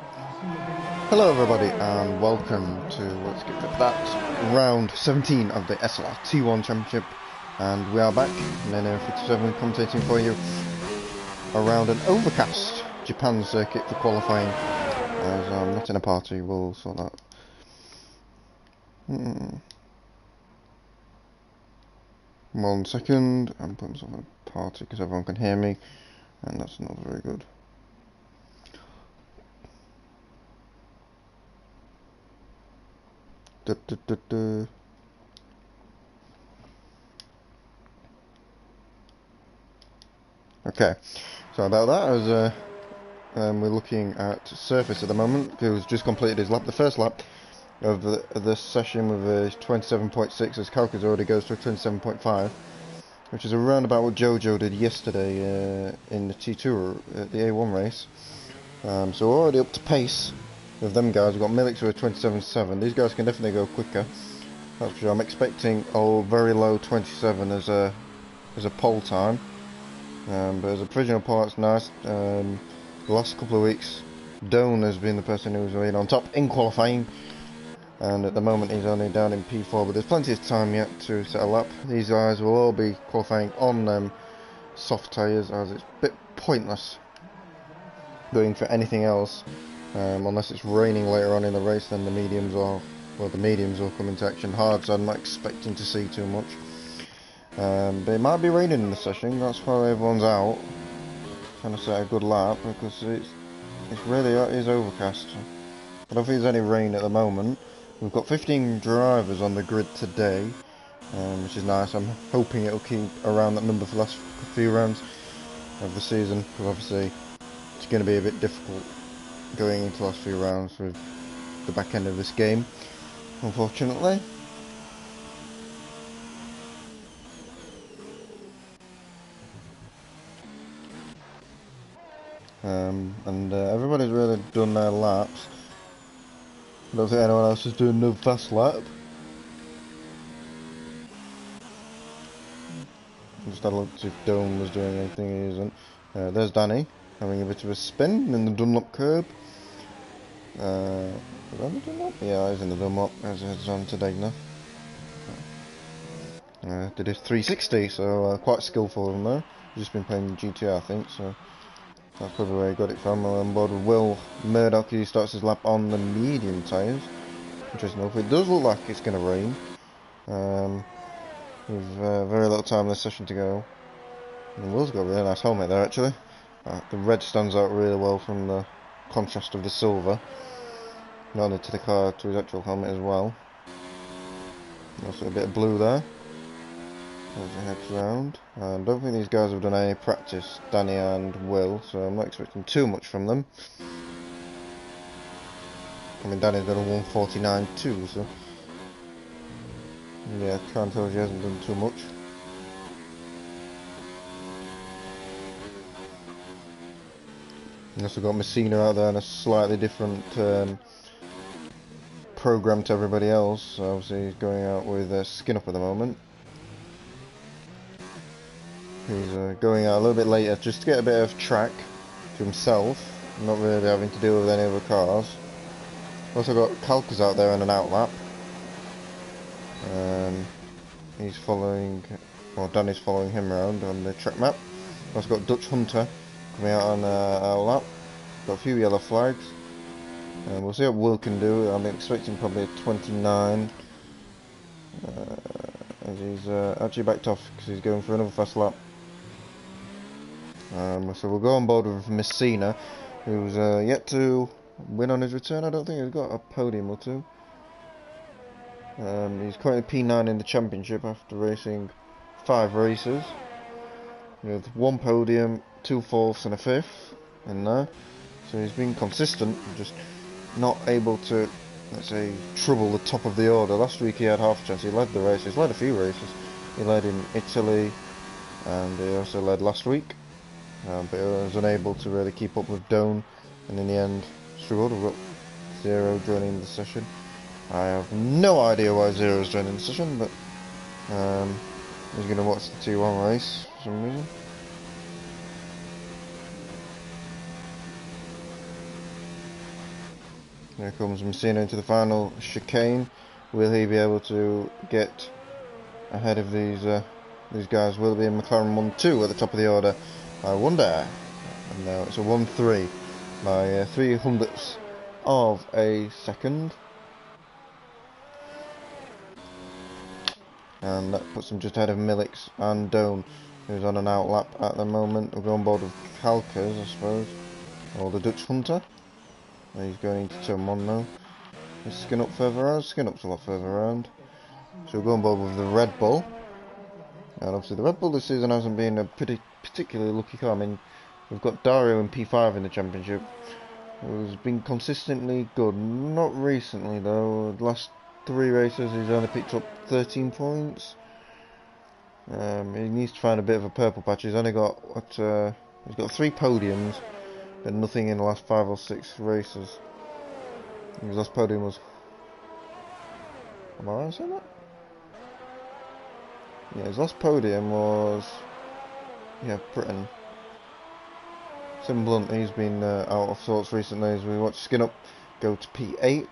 Hello everybody and welcome to, let's get to that, round 17 of the SLR T1 Championship, and we are back, Nano 57 commentating for you around an overcast Japan circuit for qualifying, as I'm not in a party. We'll sort that. 1 second, I'm putting myself in a party because everyone can hear me, and that's not very good. Okay, so about that, as we're looking at Surface at the moment, who's just completed his lap, the first lap of this session with a 27.6, as Kalka's already goes to a 27.5, which is around about what Jojo did yesterday in the T2 at the A1 race. So we're already up to pace with them guys. We've got Milik with a 27.7. These guys can definitely go quicker, that's for sure. I'm expecting a very low 27 as a pole time. But as a provisional pole, it's nice. The last couple of weeks, Doan has been the person who's been on top in qualifying, and at the moment he's only down in P4, but there's plenty of time yet to set a lap. These guys will all be qualifying on soft tyres, as it's a bit pointless going for anything else, unless it's raining later on in the race. Then the mediums will come into action hard, so I'm not expecting to see too much. But it might be raining in the session, that's why everyone's out trying to set a good lap, because it is overcast. I don't think there's any rain at the moment. We've got 15 drivers on the grid today, which is nice. I'm hoping it'll keep around that number for the last few rounds of the season, because obviously it's going to be a bit difficult going into the last few rounds with the back end of this game, unfortunately. Everybody's really done their laps. I don't think anyone else is doing no fast lap. Just had a look to see if Dome was doing anything. He isn't. There's Danny having a bit of a spin in the Dunlop curb. Is that the Dunlop? Yeah, he's in the Dunlop as he's on to Degner. Did his 360, so quite skillful in there. He's just been playing GTR, I think, so that's probably where he got it from. On board with Will Murdoch, he starts his lap on the medium tyres. Interesting enough, it does look like it's going to rain. With very little time in this session to go. And Will's got a really nice helmet there, actually. The red stands out really well from the contrast of the silver. Not only to the car, to his actual helmet as well. Also a bit of blue there as he heads round. I don't think these guys have done any practice, Danny and Will, so I'm not expecting too much from them. I mean, Danny's got a 149 too, so yeah, can't tell if he hasn't done too much. And also got Messina out there in a slightly different program to everybody else. So obviously he's going out with Skin Up at the moment. He's going out a little bit later just to get a bit of track to himself, not really having to deal with any other cars. Also got Kalkas out there on an outlap. He's following, well, Danny's following him around on the track map. Also got Dutch Hunter coming out on our lap. Got a few yellow flags. We'll see what Will can do. I'm expecting probably a 29. As he's actually backed off because he's going for another fast lap. So we'll go on board with Messina, who's yet to win on his return. I don't think he's got a podium or two. He's currently P9 in the championship after racing 5 races, with 1 podium, 2 fourths and a 5th in there. So he's been consistent, just not able to, let's say, trouble the top of the order. Last week he had half a chance. He led the races, led a few races. He led in Italy, and he also led last week. But he was unable to really keep up with Doan, and in the end struggled. We've got Zero joining the session. I have no idea why Zero's joining the session, but he's going to watch the T1 race for some reason. There comes Messina into the final chicane. Will he be able to get ahead of these guys? Will it be a McLaren 1-2 at the top of the order? I wonder. And now it's a 1-3 by 3 hundredths of a second. And that puts him just ahead of Millix and Doan, who's on an outlap at the moment. We'll go on board with Kalkers, I suppose, or the Dutch Hunter. He's going into turn 1 now. Is Skin Up further around? Skin Up's a lot further around. So we'll go on board with the Red Bull. And obviously the Red Bull this season hasn't been a particularly lucky car. I mean, we've got Dario in P5 in the championship, who's been consistently good. Not recently though. The last 3 races he's only picked up 13 points. He needs to find a bit of a purple patch. He's only got he's got 3 podiums, but nothing in the last 5 or 6 races. His last podium was, am I right in saying that? Yeah, his last podium was, yeah, Britain. Sim Blunt, he's been out of sorts recently as we watch Skin Up go to P8.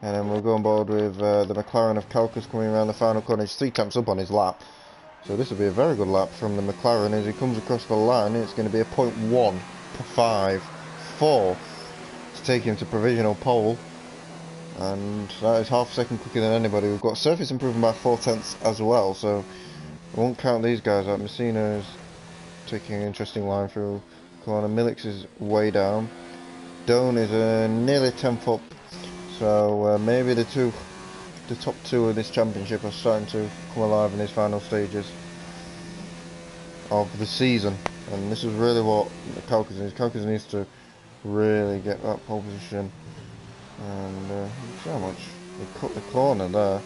And then we'll go on board with the McLaren of Kalkas coming around the final corner. He's 3 temps up on his lap. So this will be a very good lap from the McLaren as he comes across the line. It's going to be a 0.154 to take him to provisional pole. And that is half a second quicker than anybody. We've got surface improvement by 4 tenths as well. So we won't count these guys out. Messina is taking an interesting line through corner. Millix is way down. Doan is nearly 10th up. So maybe the top 2 of this championship are starting to come alive in these final stages of the season, and this is really what Kalkas needs. Kalkas needs to really get that pole position, and see how much he cut the corner there. I'm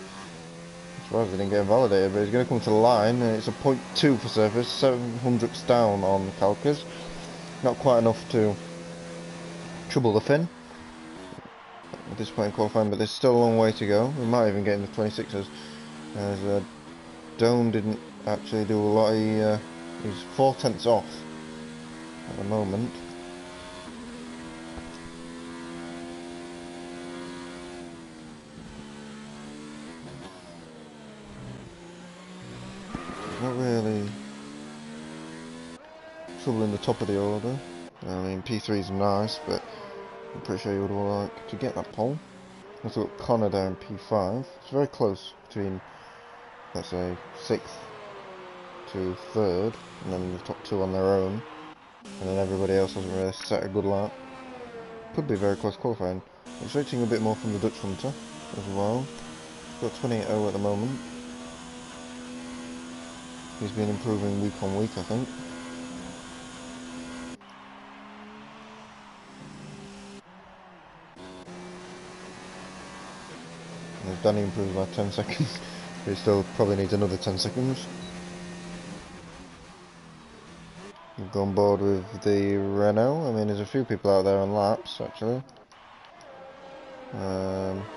surprised he didn't get invalidated, but he's going to come to the line, and it's a 0.2 for surface, 700ths down on Kalkas. Not quite enough to trouble the Finn at this point in qualifying, but there's still a long way to go. We might even get in the 26ers, as Doan didn't actually do a lot. He's 4 tenths off at the moment. Not really trouble in the top of the order. I mean, P3 is nice, but I'm pretty sure you would like to get that pole. Also got Connor there in P5. It's very close between, let's say, 6th to 3rd, and then the top 2 on their own. And then everybody else hasn't really set a good lap. Could be very close qualifying. Expecting a bit more from the Dutch Hunter as well. He's got 28.0 at the moment. He's been improving week on week, I think. And Danny improves by 10 seconds, but he still probably needs another 10 seconds. We've gone board with the Renault. I mean, there's a few people out there on laps, actually.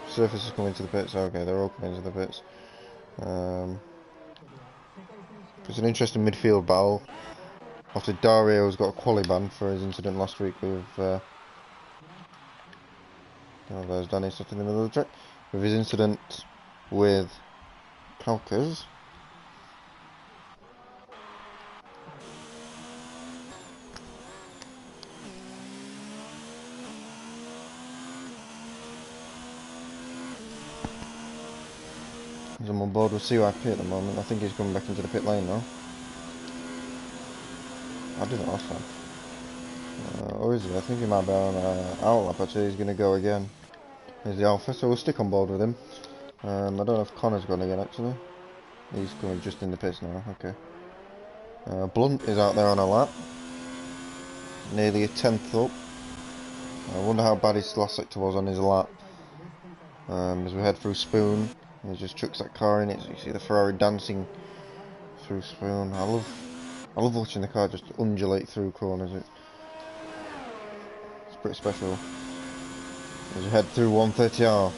Surface is coming to the pits. Okay, they're all coming to the pits. It's an interesting midfield battle. After Dario's got a quali ban for his incident last week with... oh, there's Danny stuck in the middle of the track. With his incident with Kalkas. He's on board with CYP at the moment. I think he's coming back into the pit lane now. I did it last time. Or is he? I think he might be on outlap actually. He's going to go again. Here's the Alpha, so we'll stick on board with him. I don't know if Connor's gone again actually. He's coming just in the pits now, okay. Blunt is out there on a lap. Nearly a 10th up. I wonder how bad his last sector was on his lap. As we head through Spoon. He just chucks that car in it. So you see the Ferrari dancing through Spoon. I love watching the car just undulate through corners. It's pretty special. As we head through 130R,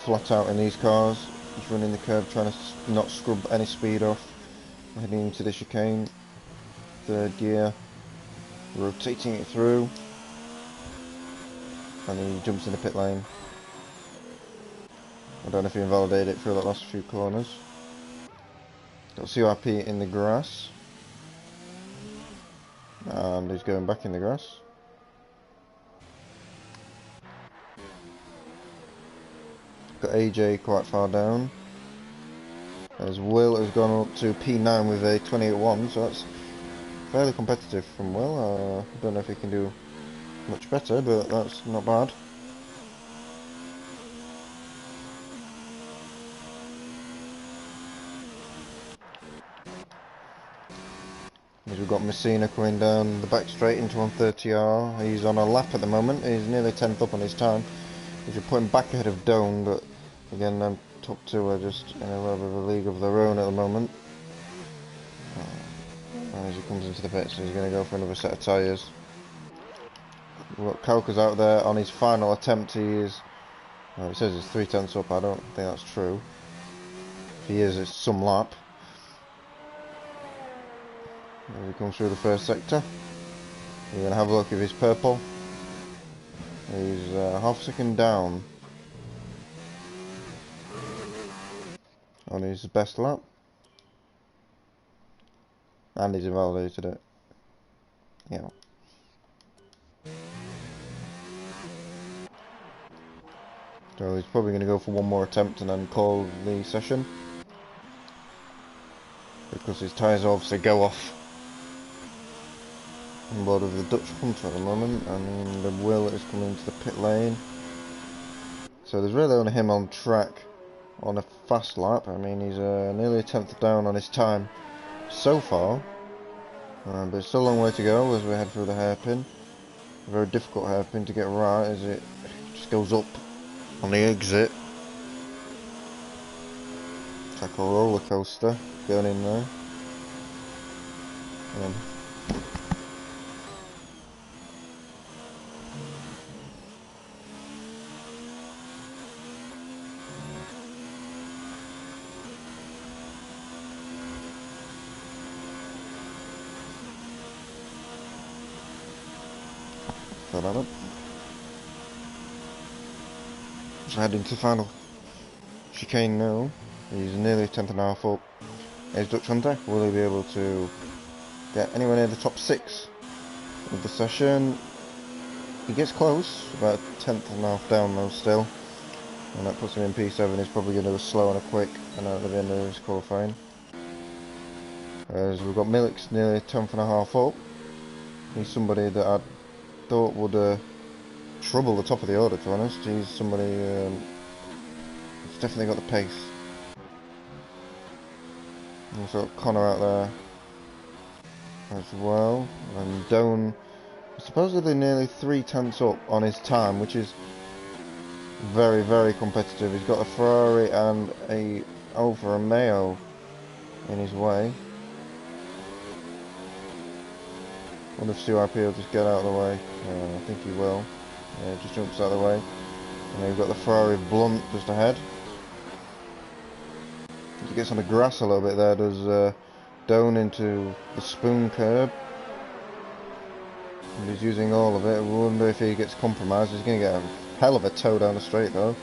flat out in these cars, just running the curve, trying to not scrub any speed off. Heading into the chicane, 3rd gear, rotating it through. and he jumps in the pit lane. I don't know if he invalidated it through that last few corners. Got CRP in the grass. And he's going back in the grass. Got AJ quite far down. As Will has gone up to P9 with a 28.1, so that's fairly competitive from Will. I don't know if he can do much better, but that's not bad. As we've got Messina coming down the back straight into 130R. He's on a lap at the moment. He's nearly 10th up on his time, which would put him back ahead of Doan, but again, them top two are just in a little bit of a league of their own at the moment. As he comes into the pits, he's going to go for another set of tyres. We've got Kauka's out there on his final attempt. He is, well, it says he's 3/10 up. I don't think that's true. If he is, it's some lap. As he comes through the first sector, we're going to have a look at his purple. He's half a second down on his best lap, and he's invalidated it. Yeah. So he's probably going to go for one more attempt and then call the session, because his tyres obviously go off on board with the Dutch Hunter at the moment, and the Will is coming into the pit lane. So there's really only him on track on a fast lap. I mean, he's nearly a 10th down on his time so far, but it's still a long way to go as we head through the hairpin. A very difficult hairpin to get right, as it just goes up on the exit. It's like a roller coaster going in there. And then fill that up. Just heading to the final chicane now. He's nearly 10th and a half up. Is Dutch Hunter. Will he be able to get anywhere near the top 6 of the session? He gets close, about 10th and a half down though still. And that puts him in P7. He's probably going to go slow and a quick and out at the end of his qualifying. As we've got Milix nearly 10th and a half up. He's somebody that I thought would trouble the top of the order, to be honest. He's somebody who's definitely got the pace. Also got Connor out there as well, and Doan supposedly nearly 3/10 up on his time, which is very, very competitive. He's got a Ferrari and a Alfa Romeo in his way. I wonder if CRP will just get out of the way. I think he will. Yeah, just jumps out of the way. And then we've got the Ferrari Blunt just ahead. He gets on the grass a little bit there, does Doan into the spoon curb. And he's using all of it. I wonder if he gets compromised. He's going to get a hell of a tow down the straight though.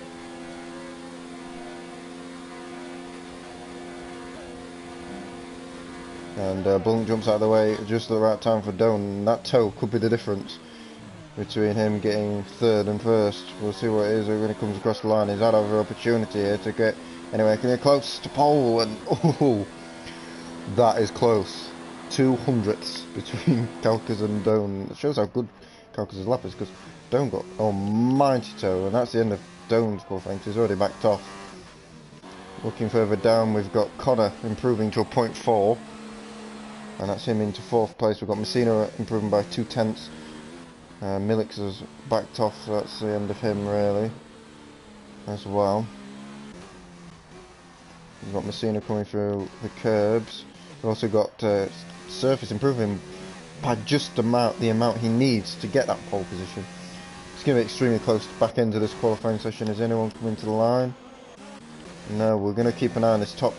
And Blunt jumps out of the way just at the right time for Doan. And that tow could be the difference between him getting third and first. We'll see what it is when he comes across the line. He's had another opportunity here to get anyway, can get close to pole, and oh, that is close. 200ths between Kaukas and Doan. It shows how good Kaukas' lap is, because Doan got almighty tow, and that's the end of Doan's qualifying. He's already backed off. Looking further down, we've got Connor improving to a 0.4, and that's him into 4th place. We've got Messina improving by 2/10. Milix has backed off, so that's the end of him really as well. We've got Messina coming through the curbs. We've also got Surface improving by just the amount he needs to get that pole position. It's going to be extremely close back end of this qualifying session. Is anyone coming to the line? No, we're going to keep an eye on this top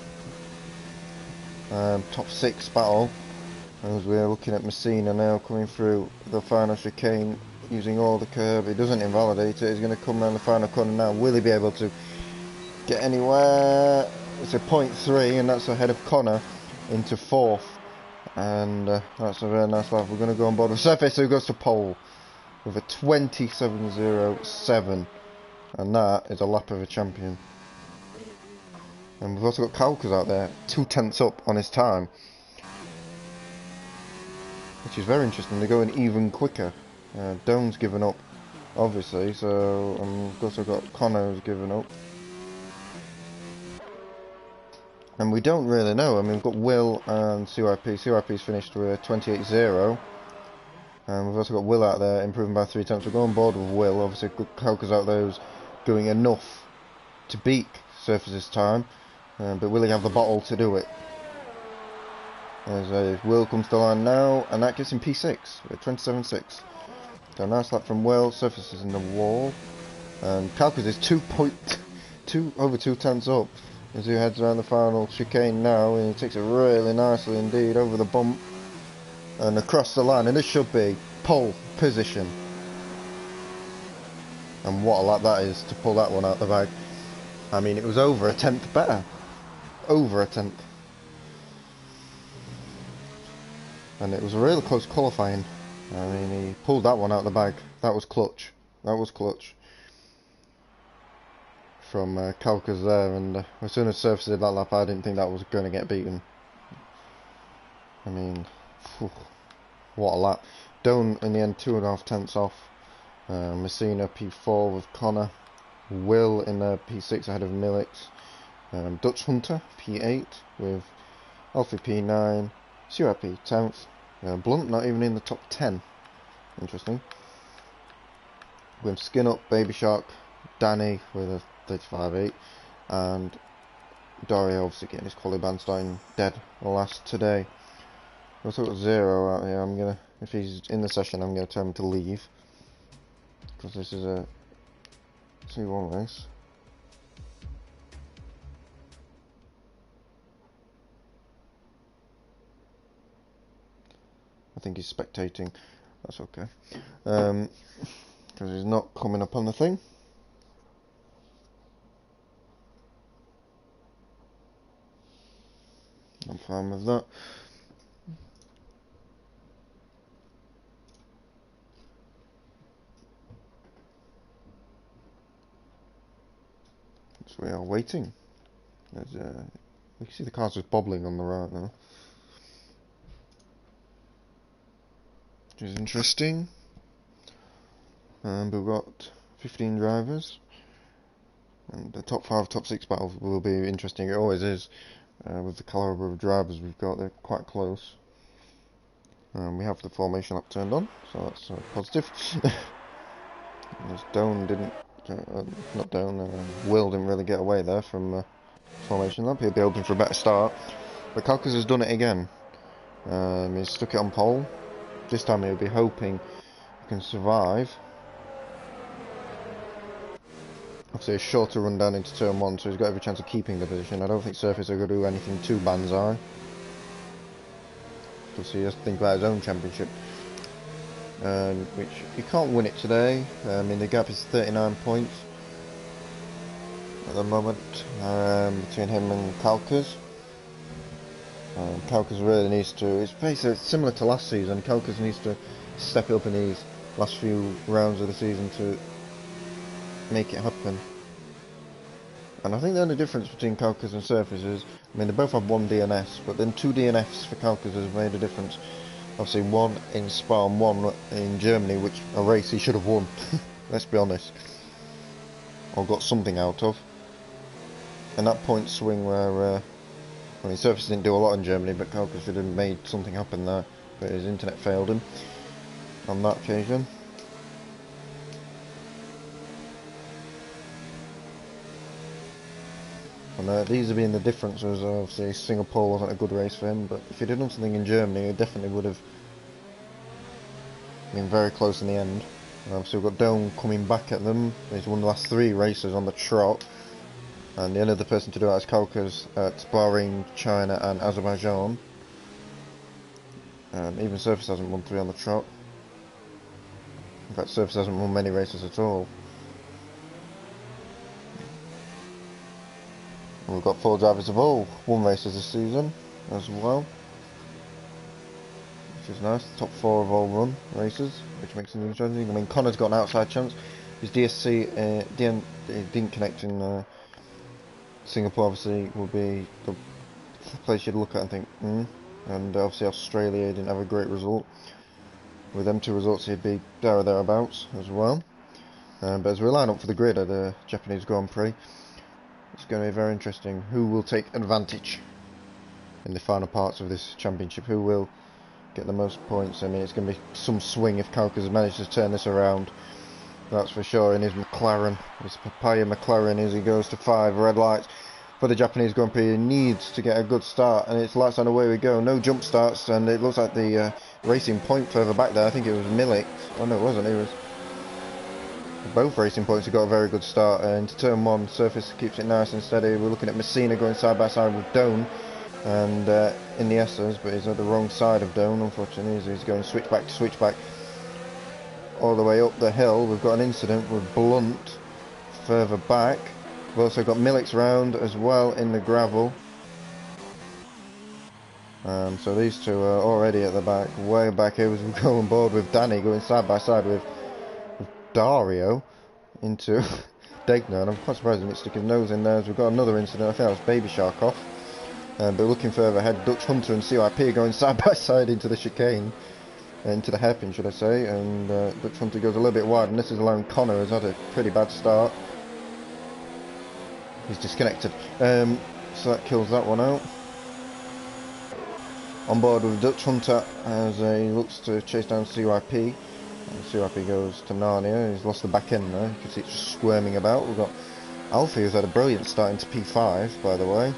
6 battle, as we're looking at Messina now coming through the final chicane using all the curb. He doesn't invalidate it. He's going to come around the final corner now. Will he be able to get anywhere? It's a 0.3, and that's ahead of Connor into 4th. And that's a very nice lap. We're going to go on board with Surface, who goes to pole with a 27.07, and that is a lap of a champion. And we've also got Kalkas out there, 2/10 up on his time, which is very interesting. They're going even quicker. Doan's given up, obviously, so we've also got Connor who's given up. And we don't really know. I mean, we've got Will and CYP. CYP's finished with a 28.0. And we've also got Will out there improving by 3 tenths. We'll go on board with Will. Obviously, Kalkas out there who's doing enough to beat Surface's time. But will he have the bottle to do it? As Will comes to the line now, and that gives him P6 with 27.6. So a nice lap from Will. Surface is in the wall. And Kalkas is over 2 tenths up as he heads around the final chicane now, and he takes it really nicely indeed over the bump and across the line, and this should be pole position. And what a lap that is to pull that one out the bag. I mean, it was over a tenth better. Over a tenth. And it was a really close qualifying. I mean, he pulled that one out the bag. That was clutch. That was clutch from Kalkas there, and as soon as Surface did that lap, I didn't think that was going to get beaten. I mean, phew, what a lap. Doan in the end 2.5 tenths off. Messina P4 with Connor. Will in the P6 ahead of Millix. Dutch Hunter P8 with Alfie P9. CYP 10th. Blunt not even in the top 10. Interesting. With Skin Up, Baby Shark, Danny with a 35.8, and Dario obviously getting his quali band starting dead last today. We also got Zero out here. I'm gonna, if he's in the session, I'm gonna tell him to leave because this is a 2-1 race. I think he's spectating. That's okay, because he's not coming up on the thing. I'm fine with that. So we are waiting. There's, you can see the cars just bobbling on the right now, which is interesting. And we've got 15 drivers, and the top 5, top 6 battle will be interesting. It always is. With the caliber of drivers we've got, they're quite close. We have the formation lap turned on, so that's positive. Doan didn't, not Doan, Will didn't really get away there from formation lap. He'll be hoping for a better start. But Kalkas has done it again. He's stuck it on pole. This time he'll be hoping he can survive. Obviously a shorter run down into turn 1, so he's got every chance of keeping the position. I don't think Surface are going to do anything too banzai, because he has to think about his own championship, which he can't win it today. I mean, the gap is 39 points at the moment between him and Kalkas. Kalkas really needs to, it's basically similar to last season. Kalkas needs to step up in these last few rounds of the season to make it happen. And I think the only difference between Kalkas and Surface is, I mean, they both have 1 DNS, but then 2 DNFs for Kalkas has made a difference. Obviously 1 in Spa and 1 in Germany, which a race he should have won, let's be honest, or got something out of. And that point swing where, I mean, Surface didn't do a lot in Germany, but Kalkas should have made something happen there, but his internet failed him on that occasion. And these have been the differences. Obviously Singapore wasn't a good race for him, but if he'd done something in Germany, he definitely would have been very close in the end. So we've got Doan coming back at them. He's won the last 3 races on the trot, and the only other person to do that is Kalkas at Bahrain, China and Azerbaijan. Even Surface hasn't won 3 on the trot. In fact, Surface hasn't won many races at all. And we've got 4 drivers of all won races this season as well, which is nice. The top 4 have all run races, which makes it interesting. I mean, Connor's got an outside chance. His DSC didn't connect in Singapore. Obviously, will be the place you'd look at and think, And obviously, Australia didn't have a great result. With them 2 results, he'd be there or thereabouts as well. But as we line up for the grid at the Japanese Grand Prix, it's going to be very interesting. Who will take advantage in the final parts of this championship? Who will get the most points? I mean, it's going to be some swing if Kaukas managed to turn this around. That's for sure. In his McLaren, his papaya McLaren, as he goes to 5 red lights for the Japanese Grand Prix. He needs to get a good start, and it's lights on, away we go. No jump starts, and it looks like the racing point further back there. I think it was Milik. Oh no, it wasn't. It was both racing points have got a very good start. Into turn 1, Surface keeps it nice and steady. We're looking at Messina going side by side with Doan, and in the S's, but he's at the wrong side of Doan, unfortunately. He's going switchback to switchback all the way up the hill. We've got an incident with Blunt further back. We've also got Milik's round as well in the gravel. So these 2 are already at the back. Way back here, we go on board with Danny going side by side with Dario into Degner, and I'm quite surprised he didn't stick his nose in there. As we've got another incident. I think that was Baby Shark off. But looking further ahead, Dutch Hunter and CYP are going side by side into the chicane, into the hairpin, should I say, and Dutch Hunter goes a little bit wide, and this is allowing Connor, who's had a pretty bad start. He's disconnected, so that kills that one out. On board with Dutch Hunter as he looks to chase down CYP. And CYP goes to Narnia. He's lost the back end there. You can see it's just squirming about. We've got Alfie, who's had a brilliant start into P5, by the way.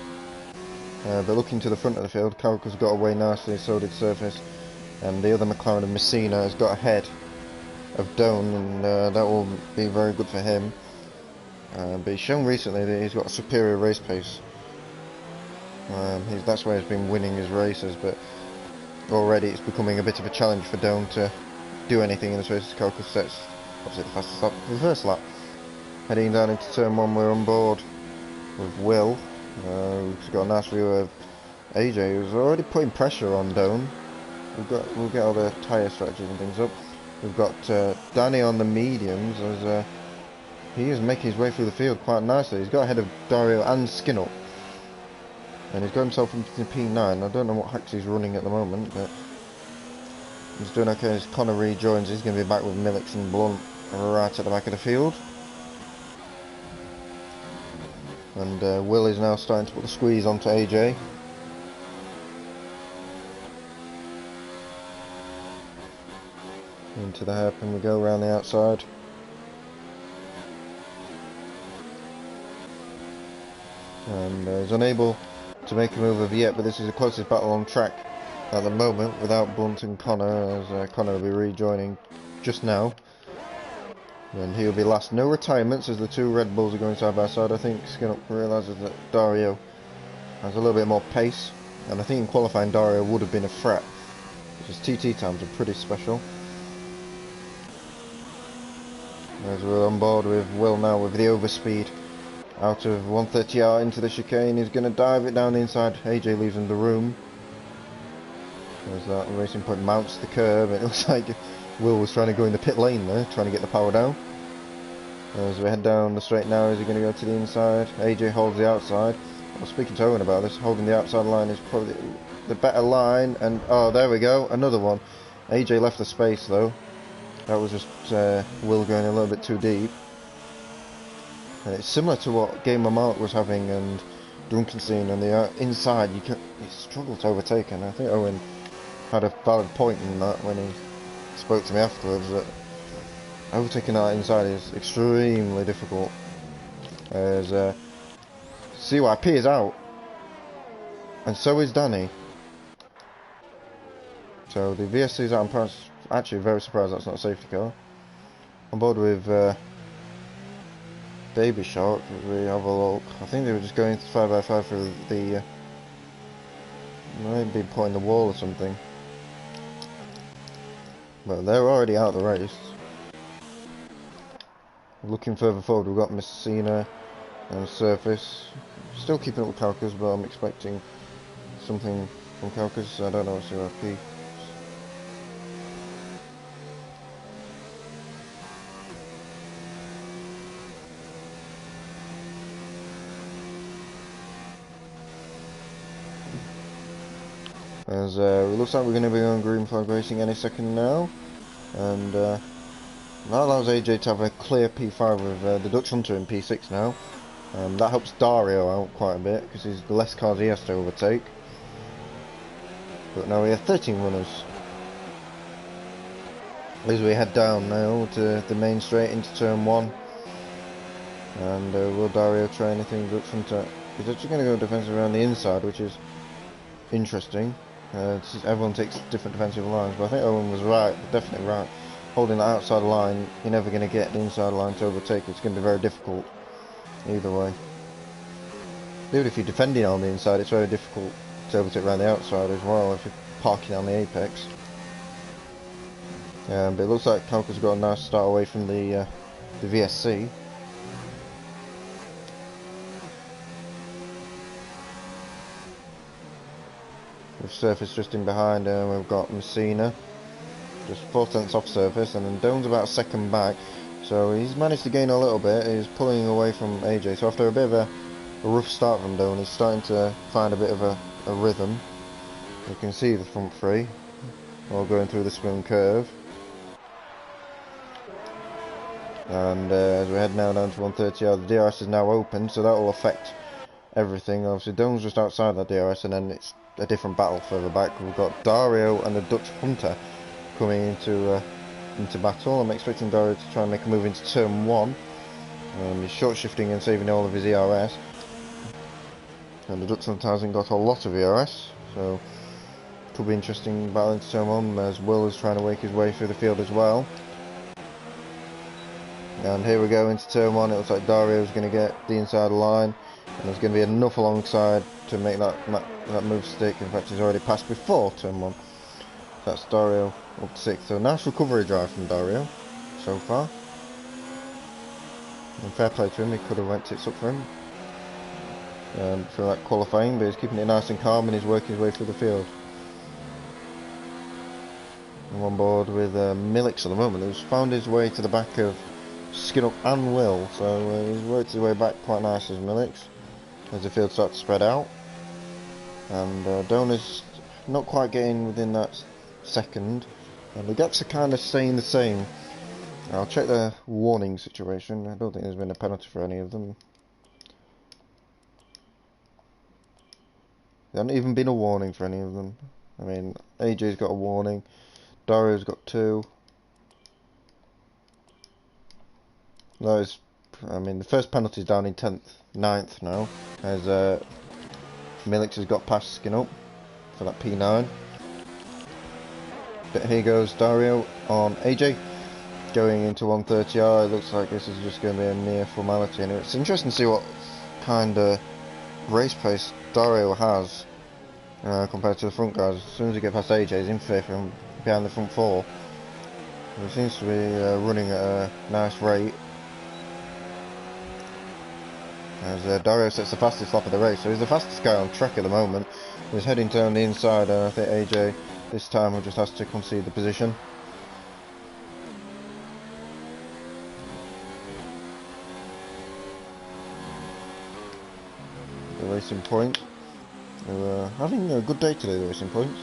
But looking to the front of the field, Kauka's got away nicely, so did Surface. And the other McLaren of Messina has got ahead of Doan, and that will be very good for him. But he's shown recently that he's got a superior race pace. That's why he's been winning his races, but already it's becoming a bit of a challenge for Doan to do anything in this race. Kauka sets obviously the fastest lap, the first lap. Heading down into turn 1, we're on board with Will. We've got a nice view of AJ, who's already putting pressure on Doan. We'll get all the tyre strategies and things up. We've got Danny on the mediums as he is making his way through the field quite nicely. He's got ahead of Dario and Skinnup, and he's got himself into P9. I don't know what hacks he's running at the moment, but he's doing okay as Connor rejoins. He's going to be back with Millix and Blunt right at the back of the field. And Will is now starting to put the squeeze onto AJ. Into the hairpin we go, around the outside. And he's unable to make a move of yet, but this is the closest battle on track at the moment without Blunt and Connor, as Connor will be rejoining just now. And he'll be last. No retirements as the 2 Red Bulls are going side by side. I think Skinnup realises that Dario has a little bit more pace, and I think in qualifying Dario would have been a threat, because TT times are pretty special. As we're on board with Will now with the overspeed. Out of 130R into the chicane, he's going to dive it down the inside. AJ leaves him the room. As that racing point mounts the curb, it looks like Will was trying to go in the pit lane there, trying to get the power down. As we head down the straight now, is he going to go to the inside? AJ holds the outside. I was speaking to Owen about this. Holding the outside line is probably the better line. And oh, there we go, another one. AJ left the space though. That was just Will going a little bit too deep. And it's similar to what Gamer Mark was having and Drunkenstein on the inside. You struggle to overtake, and I think Owen had a valid point in that when he spoke to me afterwards, that overtaking that inside is extremely difficult. As CYP is out, and so is Danny. So the VSC is out. I'm actually very surprised that's not a safety car. On board with Baby Shark, we have a look. I think they were just going 5x5 for the maybe putting the wall or something. But they're already out of the race. Looking further forward, we've got Messina and Surface. Still keeping up with Calcus, but I'm expecting something from Calcus. I don't know what's URP. As it looks like we're going to be on green flag racing any second now, and that allows AJ to have a clear P5 with the Dutch Hunter in P6 now. That helps Dario out quite a bit because there's less cars he has to overtake. But now we have 13 runners. As we head down now to the main straight into turn 1, and will Dario try anything? Dutch Hunter is actually going to go defensive around the inside, which is interesting. Everyone takes different defensive lines, but I think Owen was right, definitely right. Holding the outside line, you're never going to get the inside line to overtake. It's going to be very difficult either way. Even if you're defending on the inside, it's very difficult to overtake around the outside as well if you're parking on the apex. But it looks like Calcus got a nice start away from the VSC. With Surface just in behind, and we've got Messina just 4 tenths off Surface, and then Doan's about a second back, so he's managed to gain a little bit. He's pulling away from AJ, so after a bit of a rough start from Doan, he's starting to find a bit of a rhythm. You can see the front three all going through the swim curve, and as we head now down to 130, the DRS is now open, so that will affect everything. Obviously Doan's just outside that DRS, and then it's a different battle further back. We've got Dario and the Dutch Hunter coming into battle. I'm expecting Dario to try and make a move into turn 1. He's short shifting and saving all of his ERS, and the Dutch Hunter hasn't got a lot of ERS, so could be interesting battle into turn 1, as Will is trying to wake his way through the field as well. And here we go into turn 1. It looks like Dario's going to get the inside line, and there's going to be enough alongside to make that move stick. In fact, he's already passed before turn 1. That's Dario up to 6th. So nice recovery drive from Dario so far. And fair play to him, he could have went tits up for him for that qualifying, but he's keeping it nice and calm, and he's working his way through the field. I'm on board with Millix at the moment, who's found his way to the back of Skin Up and Will, so he's worked his way back quite nice as Millix, as the field starts to spread out. And Doan is not quite getting within that second, and the gaps are kind of staying the same. I'll check the warning situation. I don't think there's been a penalty for any of them. There hasn't even been a warning for any of them. I mean, AJ's got a warning, Dario's got 2. I mean, the first penalty is down in 9th now, as Millix has got past Skin Up for that P9. But here goes Dario on AJ, going into 130R. It looks like this is just going to be a near formality, and it's interesting to see what kind of race pace Dario has compared to the front guys. As soon as he gets past AJ, he's in 5th from behind the front 4. He seems to be running at a nice rate, as Dario sets the fastest lap of the race, so he's the fastest guy on track at the moment. He's heading down the inside, and I think AJ this time just has to concede the position. The Racing Point, we're having a good day today, the Racing Points.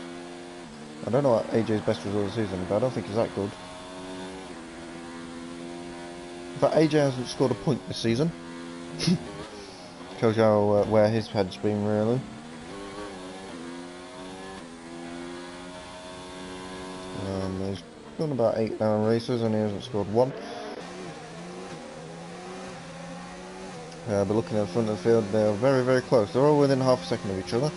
I don't know what AJ's best result of the season, but I don't think it's that good. In fact, AJ hasn't scored a point this season. Shows you how where his head's been, really. He's done about 8 down races and he hasn't scored 1. But looking at the front of the field, they're very, very close. They're all within half a second of each other.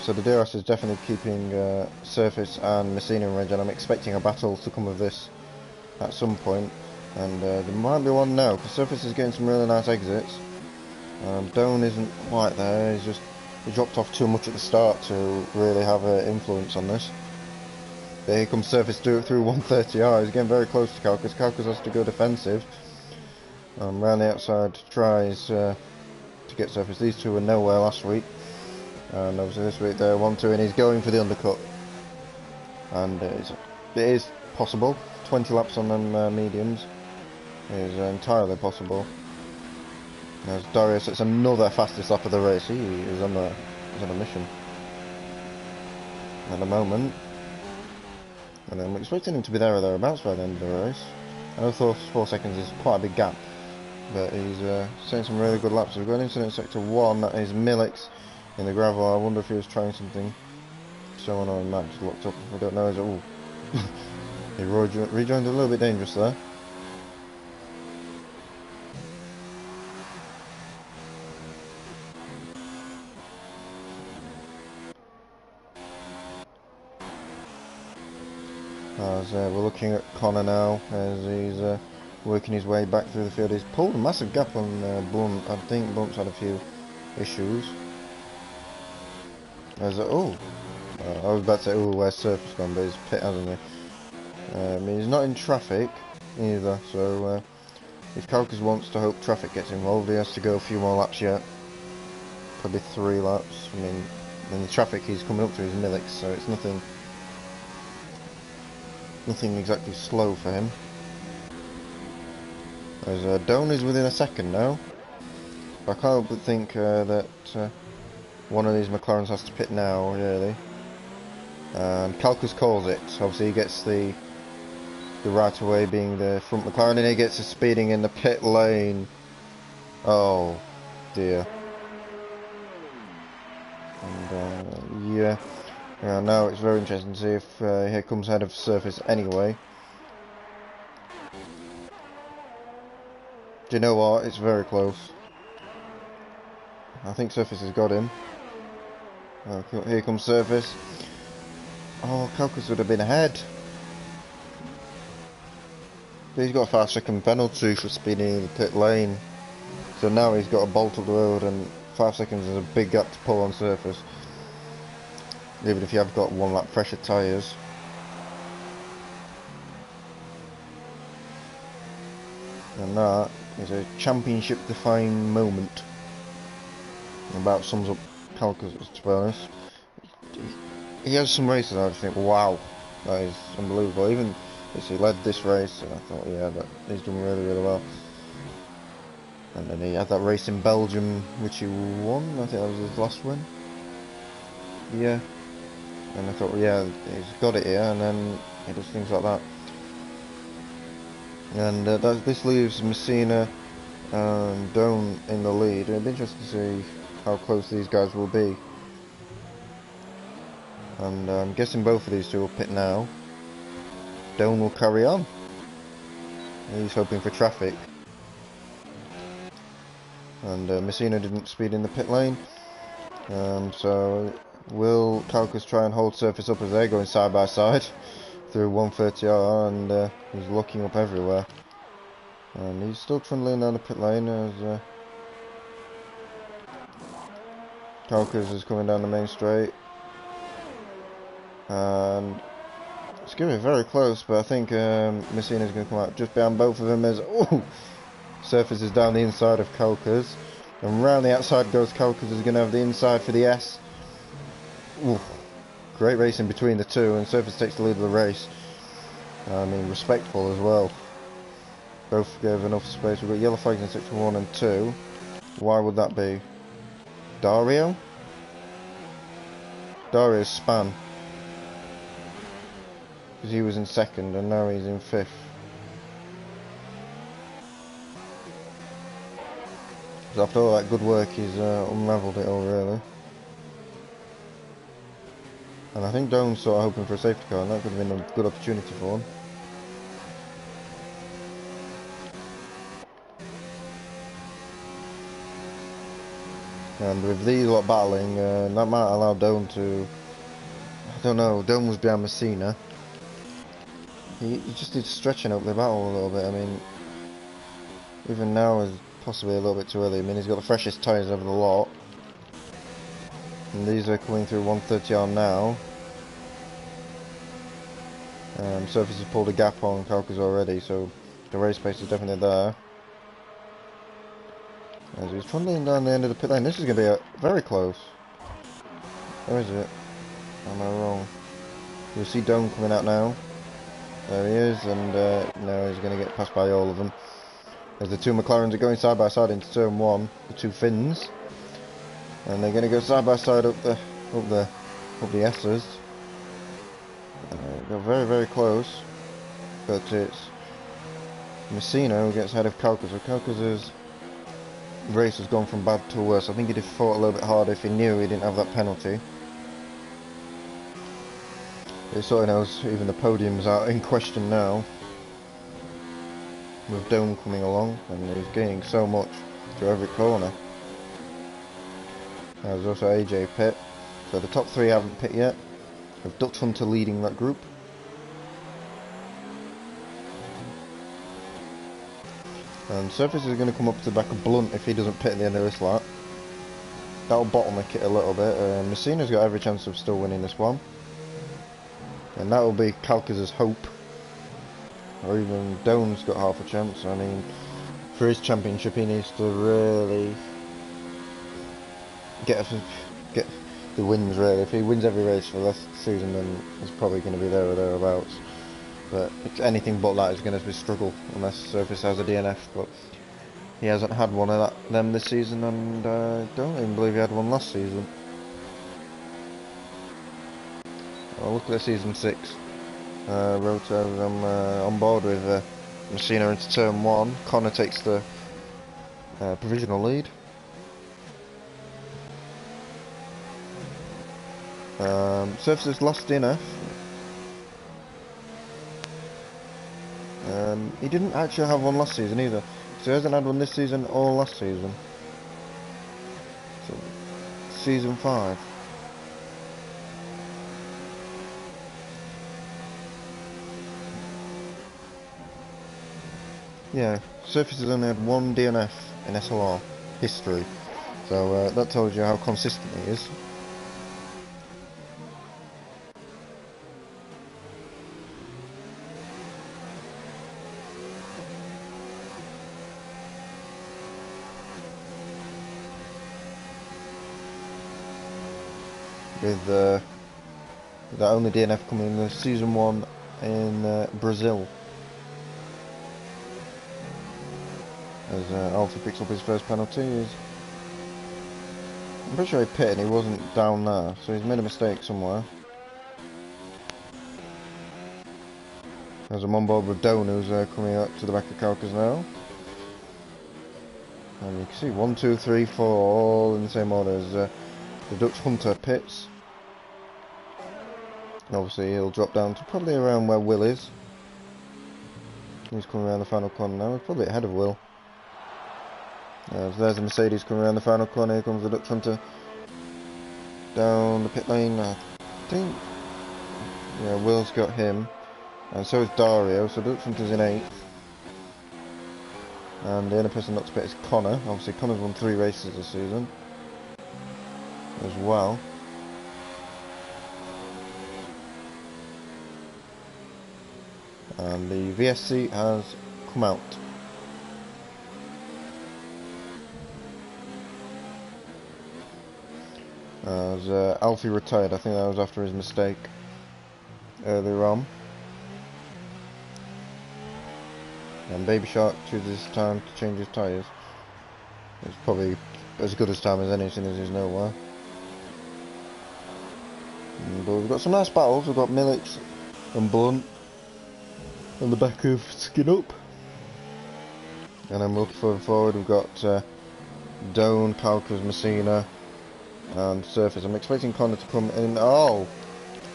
So the DRS is definitely keeping Surface and Messina in range, and I'm expecting a battle to come of this at some point. And there might be one now, because Surface is getting some really nice exits. Doan isn't quite there. He dropped off too much at the start to really have an influence on this. But here comes Surface through 130R. He's getting very close to Calcus. Calcus has to go defensive. Round the outside tries to get Surface. These two were nowhere last week. And obviously this week they're 1-2, and he's going for the undercut. And it is possible. 20 laps on them mediums is entirely possible. As Darius, it's another fastest lap of the race. He is on a mission at the moment. And I'm expecting him to be there or thereabouts by the end of the race. I know 4 seconds is quite a big gap, but he's setting some really good laps. We've got incident sector 1, that is Millix in the gravel. I wonder if he was trying something so annoying. Matt just looked up. We don't know. Ooh. He rejoined a little bit dangerous there. As we're looking at Connor now, as he's working his way back through the field. He's pulled a massive gap on Blunt. I think Blunt's had a few issues. As I was about to say, where's Surface gone? But he's pit, hasn't he? I mean, he's not in traffic either, so if Calcus wants to hope traffic gets involved, he has to go a few more laps yet. Probably 3 laps. I mean, and the traffic he's coming up to is Millix, so it's nothing exactly slow for him. As Doan is within a second now. I can't help but think that one of these McLarens has to pit now, really. Calcus calls it. Obviously he gets the right of way being the front McLaren, and he gets the speeding in the pit lane. Oh dear. And yeah. Now it's very interesting to see if here comes head of Surface anyway. Do you know what? It's very close. I think Surface has got him. Here comes Surface. Oh, Calcus would have been ahead. But he's got a 5-second penalty for speeding in the pit lane. So now he's got to bolt up the road, and 5 seconds is a big gap to pull on Surface. Even if you have got 1 lap pressure tyres. And that is a championship defining moment. About sums up Calcus, to be honest. He has some races I just think, wow, that is unbelievable. Even as he led this race, and I thought, yeah, that he's done really, really well. And then he had that race in Belgium, which he won. I think that was his last win. Yeah. And I thought, yeah, he's got it here, and then he does things like that. And this leaves Messina and Doan in the lead. It'd be interesting to see how close these guys will be. And I'm guessing both of these two will pit now. Doan will carry on. He's hoping for traffic. And Messina didn't speed in the pit lane. So will Calcus try and hold Surface up as they're going side by side through 130R, and he's looking up everywhere. And he's still trundling down the pit lane as Calcus is coming down the main straight. And it's going to be very close, but I think Messina is going to come out just behind both of them as Surface is down the inside of Calcus. And round the outside goes Calcus, is going to have the inside for the S. Ooh, great racing between the two, and Surface takes the lead of the race. I mean, respectful as well. Both gave enough space. We've got yellow flags in sector 1 and 2. Why would that be? Dario? Dario's span. Because he was in second and now he's in 5th. So after all that good work, he's unravelled it all, really. And I think Doan's sort of hoping for a safety car, and that could have been a good opportunity for him. And with these lot battling, that might allow Doan to... I don't know, Doan was behind Messina. He just needs stretching up the battle a little bit. I mean, even now is possibly a little bit too early. I mean, he's got the freshest tyres over the lot. And these are coming through 130R now. Surface has pulled a gap on Kaukas already, so the race pace is definitely there. As he's trundling down the end of the pit lane, this is going to be very close. Where is it? Am I wrong? You'll see Dome coming out now. There he is, and now he's going to get passed by all of them. As the two McLarens are going side by side into turn 1, the two Finns. And they're going to go side by side up the S's. They're very, very close. But it's Messina who gets ahead of Kaukas. So Kaukas' race has gone from bad to worse. I think he'd have fought a little bit harder if he knew he didn't have that penalty. He sort of knows even the podium's out in question now. With Dome coming along, and he's gaining so much through every corner. There's also AJ pit. So the top 3 haven't pit yet. With Dutch Hunter leading that group. And Surface is going to come up to the back of Blunt if he doesn't pit at the end of this lap. That'll bottleneck it a little bit. Messina's got every chance of still winning this one. And that will be Kaukas' hope. Or even Doan's got half a chance. I mean, for his championship he needs to really get the wins really. If he wins every race for this season, then he's probably going to be there or thereabouts. But it's anything but that is going to be a struggle unless Surface has a DNF. But he hasn't had one of them this season, and I don't even believe he had one last season. Oh, look at the season 6. Rotor, I'm on board with Messina into turn 1. Connor takes the provisional lead. Surface has lost DNF. He didn't actually have one last season either, so he hasn't had one this season or last season. So, season 5. Yeah, Surface has only had one DNF in SLR history, so that tells you how consistent he is. With that only DNF coming in the season 1 in Brazil. As Alpha picks up his first penalty. I'm pretty sure he pitted and he wasn't down there, so he's made a mistake somewhere. As I'm on board with Doan, who's coming up to the back of Kaukas now. And you can see 1, 2, 3, 4 all in the same order as the Dutch Hunter pits. And obviously he'll drop down to probably around where Will is. He's coming around the final corner now, he's probably ahead of Will. So there's the Mercedes coming around the final corner. Here comes the Dutch Hunter down the pit lane. I think, yeah, Will's got him, and so is Dario. So Dutch Hunter's in 8th, and the only person not to pit is Connor. Obviously, Connor's won 3 races this season as well. And the VSC has come out. As Alfie retired, I think that was after his mistake earlier on. And Baby Shark chooses time to change his tyres. It's probably as good as time as any, since he's nowhere. But we've got some nice battles. We've got Millix and Blunt on the back of Skin Up. And then looking further forward, we've got Doan, Kaukas, Messina, and Surface. I'm expecting Connor to come in. Oh!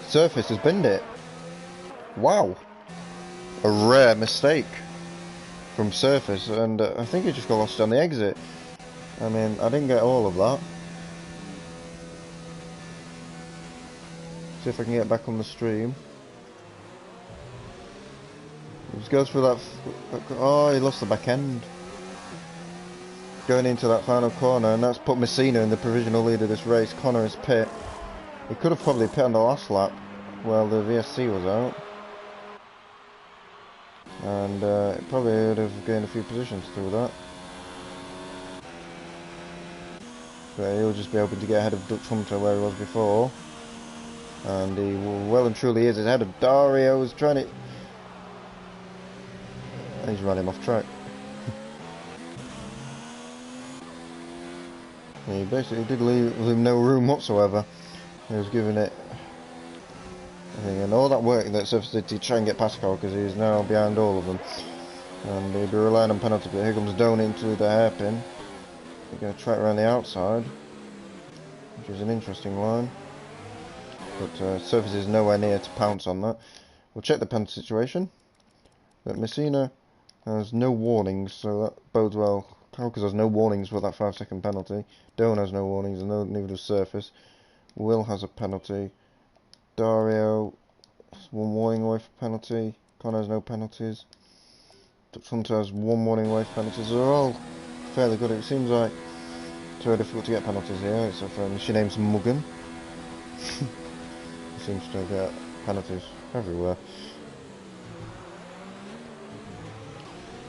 Surface has binned it. Wow! A rare mistake from Surface, and I think he just got lost on the exit. I mean, I didn't get all of that. See if I can get back on the stream. He just goes for that. Oh, he lost the back end. Going into that final corner, and that's put Messina in the provisional lead of this race. Connor is pit. He could have probably pit on the last lap while the VSC was out. and it probably would have gained a few positions through that. But he'll just be hoping to get ahead of Dutch Hunter where he was before. And he well and truly is ahead of Dario's trying to... And he's run him off track. He basically did leave him no room whatsoever. He was giving it... I think, and all that work that Surface did to try and get past Carl, because he's now behind all of them. And he'll be relying on penalty, but here comes Doan into the hairpin. They're going to try it around the outside, which is an interesting line. But Surface is nowhere near to pounce on that. We'll check the penalty situation. But Messina has no warnings, so that bodes well. Calcas has no warnings for that 5-second penalty. Doan has no warnings, and neither does Surface. Will has a penalty. Dario has 1 warning away for penalty. Connor has no penalties. Dutch Hunter has 1 warning away for penalties. They're all fairly good. It seems like it's very difficult to get penalties here, except for she names Muggen. He seems to get penalties everywhere.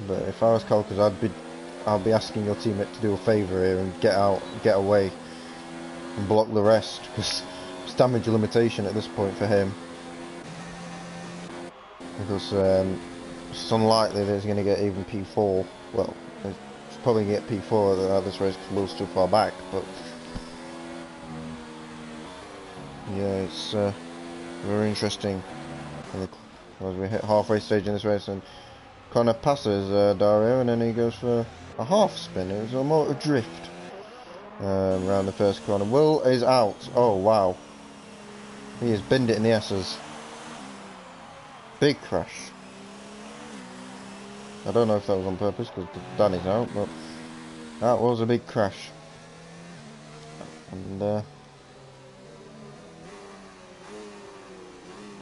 But if I was Calcas, I'd be asking your teammate to do a favour here and get away, and block the rest, because it's damage limitation at this point for him. Because it's unlikely that he's going to get even P4. Well, he's probably going to get P4 at this race because Will's too far back. But yeah, it's very interesting as we hit halfway stage in this race, and Connor passes Dario, and then he goes for a half spin. It was a motor drift around the first corner. Will is out. Oh wow, he has binned it in the S's. Big crash. I don't know if that was on purpose because Danny's out, but that was a big crash. And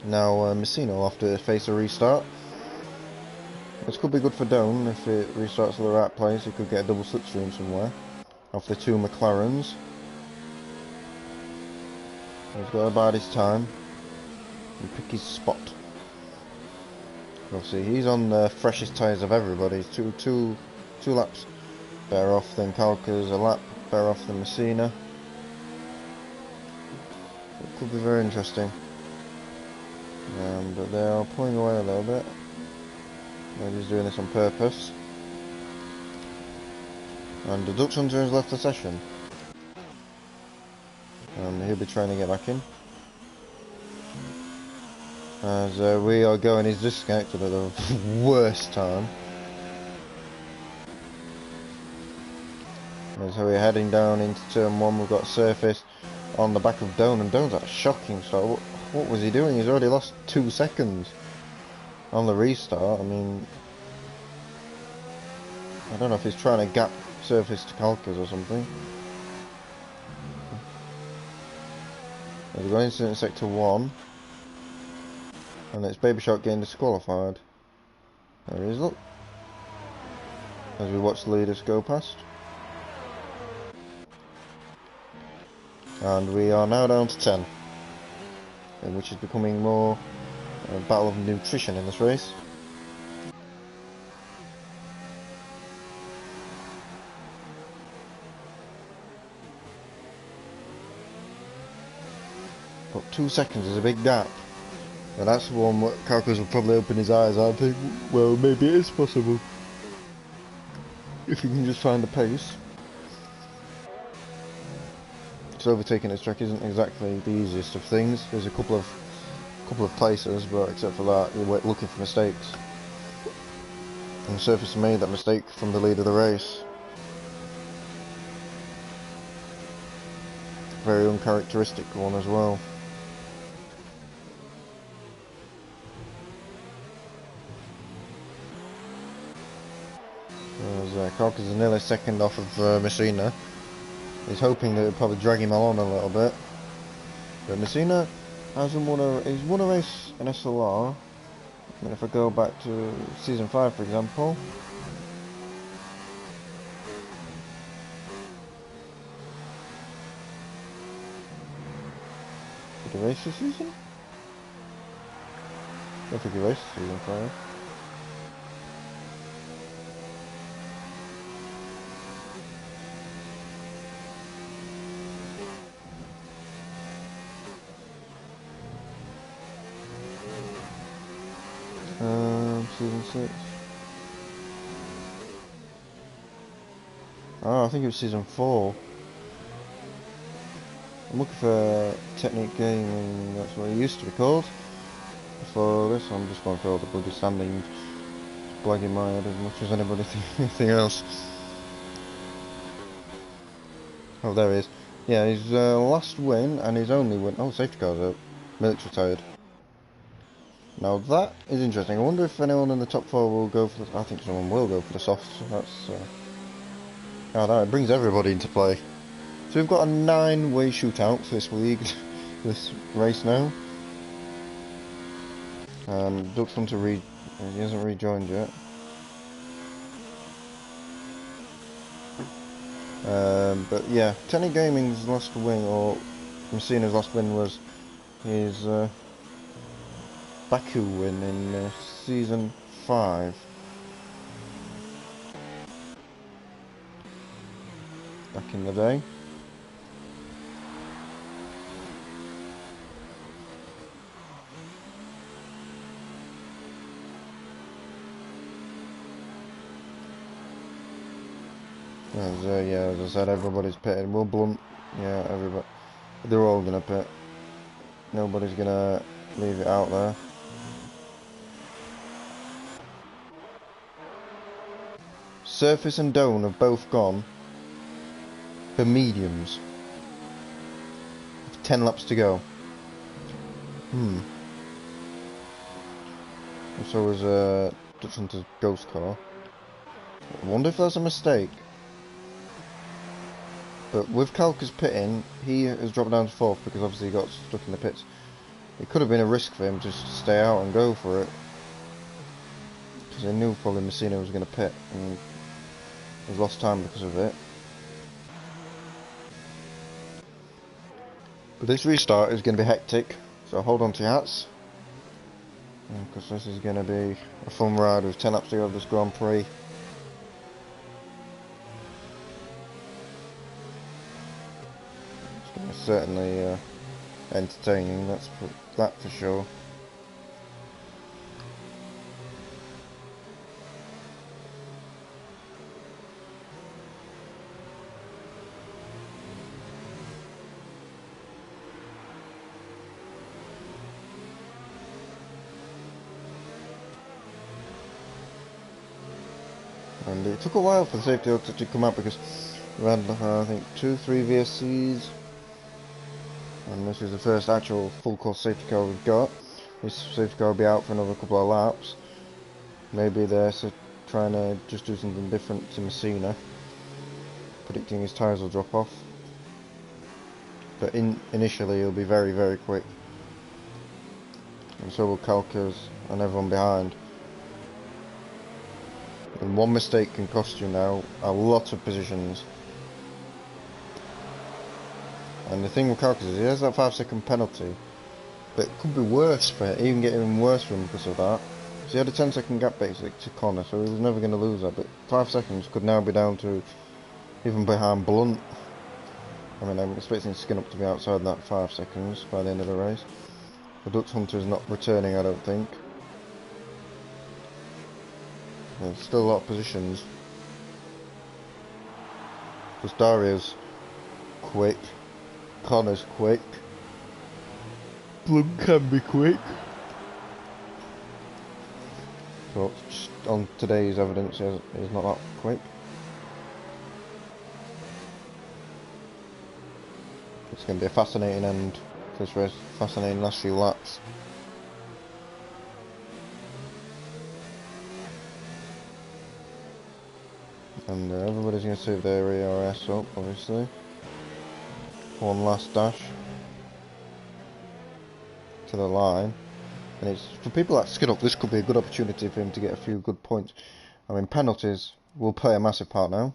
now Messina will have to face a restart. This could be good for Doan if it restarts to the right place. He could get a double slipstream somewhere off the 2 McLarens. He's got to bide his time and pick his spot. Obviously, he's on the freshest tyres of everybody. He's two laps better off than Calcas, a lap better off than Messina. It could be very interesting. But they are pulling away a little bit. Maybe he's doing this on purpose. And the Dutch Hunter has left the session. And he'll be trying to get back in. As we are going, he's disconnected at the worst time. And so we're heading down into turn 1. We've got Surface on the back of Doan, and Doan's at a shocking start. What was he doing? He's already lost 2 seconds on the restart. I mean, I don't know if he's trying to gap Surface to Calcas or something. We're going into sector 1. And it's Baby Shark getting disqualified. There he is, look. As we watch the leaders go past. And we are now down to 10. Which is becoming more a battle of nutrition in this race. But 2 seconds is a big gap. Well, that's the one where Calcas will probably open his eyes. I think, well, maybe it is possible. If you can just find the pace. So overtaking this track isn't exactly the easiest of things. There's a couple of places, but except for that, you're looking for mistakes. And Surface made that mistake from the lead of the race. Very uncharacteristic one as well. Calcas is nearly second off of Messina. He's hoping that it'll probably drag him on a little bit. But Messina hasn't he's won a race in SLR. And if I go back to season 5, for example. Did he race this season? I don't think he raced season 5. season 6? Oh, I think it was season 4. I'm looking for Technique Gaming, that's what it used to be called. Before this, I'm just going for all the bloody standings, blagging my head as much as anybody anything else. Oh, there he is. Yeah, his last win and his only win. Oh, safety car's out. Military retired. Now that is interesting. I wonder if anyone in the top 4 will go for the... I think someone will go for the softs. That's... Oh, that brings everybody into play. So we've got a 9-way shootout for this league, this race now. Duck's want to he hasn't rejoined yet. But yeah, Tenny Gaming's last win, or Messina's last win, was his Baku win in season 5. Back in the day. Yeah, as I said, everybody's pitting. Will Blunt, yeah, everybody. They're all gonna pit. Nobody's gonna leave it out there. Surface and Doan have both gone for mediums. 10 laps to go. And so was Dutch Hunter's Ghost Car. I wonder if that's a mistake. But with Kalka's pitting, he has dropped down to 4th because obviously he got stuck in the pits. It could have been a risk for him just to stay out and go for it. Because he knew probably Messina was going to pit and he's lost time because of it. But this restart is going to be hectic, so hold on to your hats. Because this is going to be a fun ride with 10 laps to go of this Grand Prix. Certainly entertaining, that's for sure. And it took a while for the safety auto to come out because we had I think 2-3 VSCs. And this is the first actual full course safety car we've got. This safety car will be out for another couple of laps. Maybe they're trying to just do something different to Messina, predicting his tyres will drop off. But initially he'll be very, very quick. And so will Kalkas and everyone behind. And one mistake can cost you now a lot of positions. And the thing with Kalkas is he has that 5-second penalty, but it could be worse for him, even get even worse for him because of that. So he had a 10-second gap basically to Connor, so he was never going to lose that, but 5 seconds could now be down to even behind Blunt. I mean, I'm expecting Skin Up to be outside that 5 seconds by the end of the race. The Dutch Hunter is not returning, I don't think. There's still a lot of positions. Because Dario's quick. Connor's quick. Blunt can be quick. But on today's evidence, he's not that quick. It's going to be a fascinating end to this race. Fascinating last few laps. And everybody's going to save their ERS up, obviously. One last dash to the line, and it's for people like Skin Up. This could be a good opportunity for him to get a few good points. I mean, penalties will play a massive part now.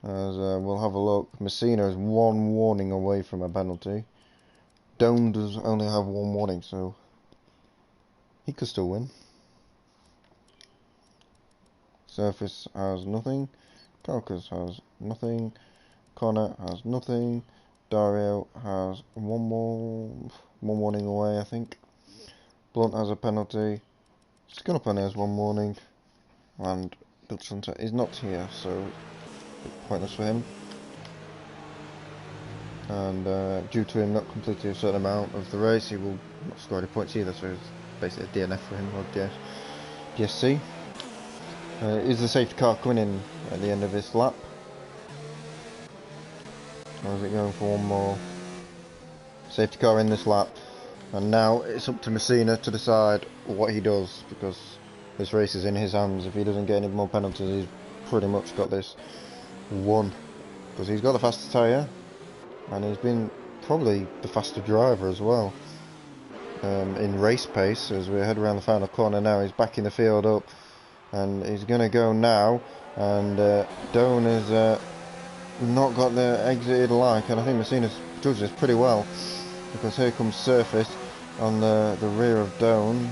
As we'll have a look, Messina is 1 warning away from a penalty. Doan does only have 1 warning, so he could still win. Surface has nothing. Kalkas has nothing. Connor has nothing. Dario has 1 warning away, I think. Blunt has a penalty. Just gone up on there's one warning, and Bill Hunter is not here, so pointless for him. And due to him not completing a certain amount of the race, he will not score any points either, so it's basically a DNF for him, or DSC. Is the safety car coming in at the end of this lap? Or is it going for one more? Safety car in this lap. And now it's up to Messina to decide what he does, because this race is in his hands. If he doesn't get any more penalties, he's pretty much got this won. Because he's got the fastest tyre, and he's been probably the faster driver as well. In race pace, as we head around the final corner now, he's backing the field up, and he's going to go now, and Doan has not got the exited like, and I think Messina's judged this pretty well, because here comes Surface on the rear of Doan.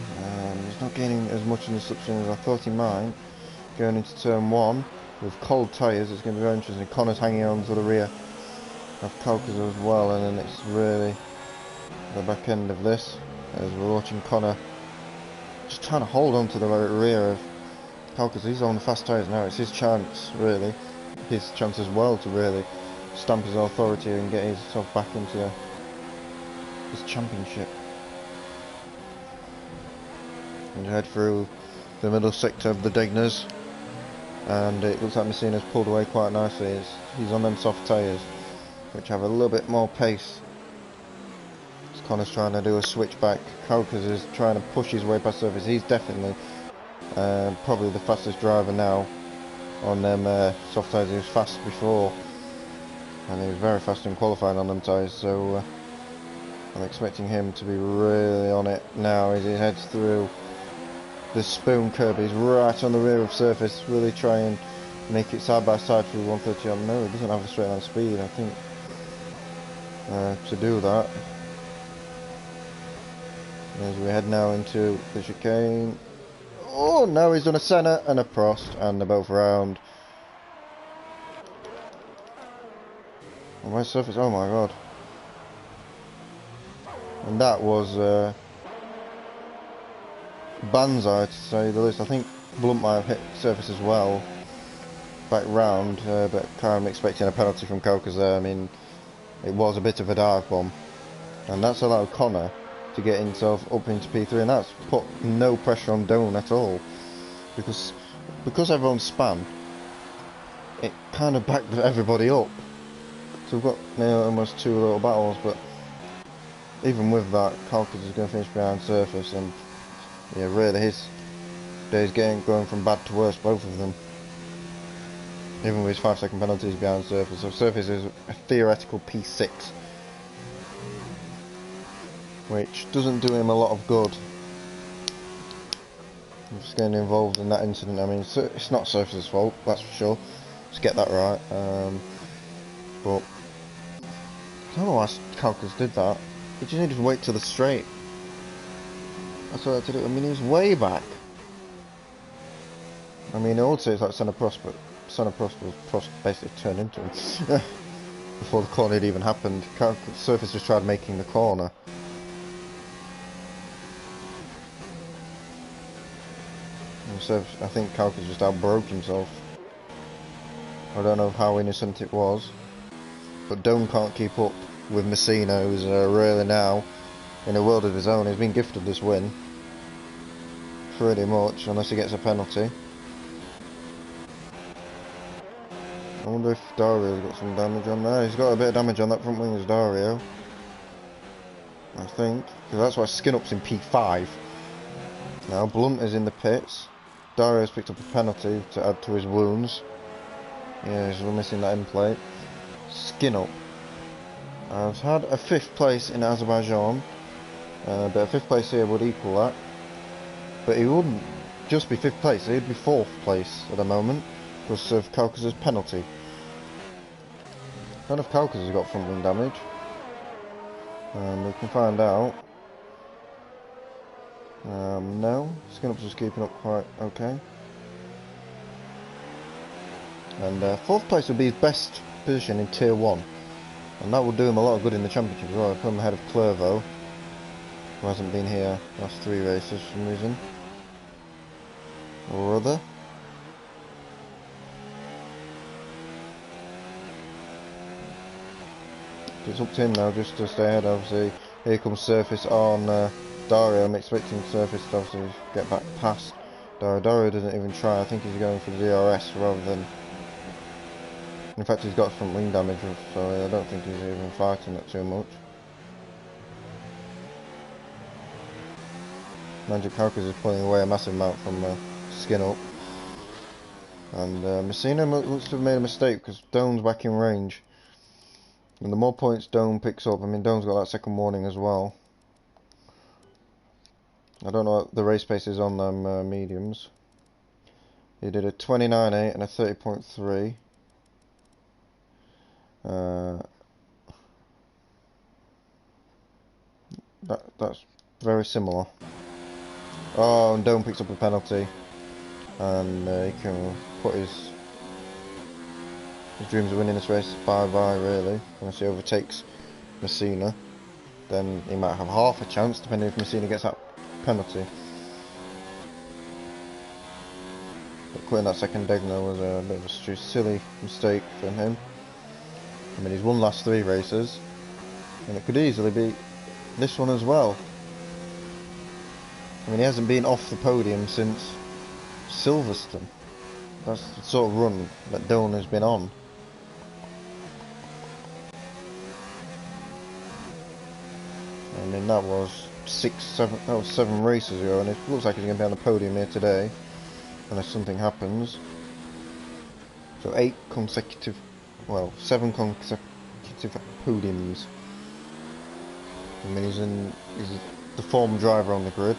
He's not gaining as much in the slipstream as I thought he might. Going into turn 1 with cold tyres, it's going to be very interesting. Connor's hanging on to the rear of Kalkas as well, and then it's really the back end of this, as we're watching Connor just trying to hold on to the rear of Kalkas. He's on the fast tyres now. It's his chance, really, his chance as well to really stamp his authority and get himself back into his championship. And head through the middle sector of the Degners, and it looks like Messina's pulled away quite nicely. He's on them soft tyres, which have a little bit more pace. Connor's trying to do a switchback. Kalkas is trying to push his way past Surface. He's definitely probably the fastest driver now on them soft tyres. He was fast before, and he was very fast in qualifying on them tyres, so I'm expecting him to be really on it now as he heads through the spoon curb. He's right on the rear of Surface, really try and make it side by side through 130 on. No, he doesn't have a straight line speed, I think, to do that. As we head now into the chicane. Oh, now he's done a Senna and a Prost, and they're both round. And where's Surface? Oh my god. And that was banzai, to say the least. I think Blunt might have hit Surface as well back round, but I'm expecting a penalty from Kalkas there. I mean, it was a bit of a dive bomb, and that's allowed Connor to get himself up into P3, and that's put no pressure on Doan at all, because everyone's span, it kind of backed everybody up. So we've got almost two little battles, but even with that, Kalkas is going to finish behind Surface, and yeah, really his days going from bad to worse, both of them. Even with his 5-second penalties behind Surface. So Surface is a theoretical P6, which doesn't do him a lot of good. I'm just getting involved in that incident. I mean, it's not Surface's fault, that's for sure. Let's get that right. But I don't know why Kalkas did that. He just needed to wait till the straight. That's what I had to do. I mean, he was way back. I mean, I would say it's like Senna Prost, but Senna Prost basically turned into him before the corner had even happened. Surface just tried making the corner. So I think Kalkas just outbroke himself. I don't know how innocent it was, but Doan can't keep up with Messina, who's really now in a world of his own. He's been gifted this win, pretty much, unless he gets a penalty. I wonder if Dario's got some damage on there. He's got a bit of damage on that front wing as Dario, I think, because that's why Skinup's in P5. Now Blunt is in the pits. Dario's picked up a penalty to add to his wounds. Yeah, he's missing that end plate. Skinup has had a 5th place in Azerbaijan, but a 5th place here would equal that. But he wouldn't just be 5th place, he'd be 4th place at the moment because of Kalkas' penalty. I don't know if Kalkas has got front wing damage. We can find out. No, Skinup's just keeping up quite okay. And 4th place would be his best position in Tier 1. And that would do him a lot of good in the championship as well. I'd put him ahead of Clervo, who hasn't been here the last 3 races for some reason. or other. It's up to him now just to stay ahead. Obviously, here comes Surface on Dario. I'm expecting Surface to obviously get back past Dario. Dario doesn't even try. I think he's going for the DRS rather than... In fact, he's got front wing damage, so I don't think he's even fighting it too much. Magic Calcus is pulling away a massive amount from Skin Up. And Messina looks to have made a mistake because Doan's back in range. And the more points Doan picks up, I mean, Doan's got that second warning as well. I don't know what the race pace is on them mediums. He did a 29.8 and a 30.3. That's very similar. Oh, and Doan picks up a penalty. And he can put his dreams of winning this race bye-bye, really. Unless he overtakes Messina, then he might have half a chance, depending if Messina gets that penalty. But quitting that second Degner was a bit of a silly mistake from him. I mean, he's won last 3 races, and it could easily be this one as well. I mean, he hasn't been off the podium since Silverstone. That's the sort of run that Doan has been on. I mean, that was 7 races ago, and it looks like he's going to be on the podium here today, unless something happens. So 7 consecutive podiums. I mean, he's the form driver on the grid.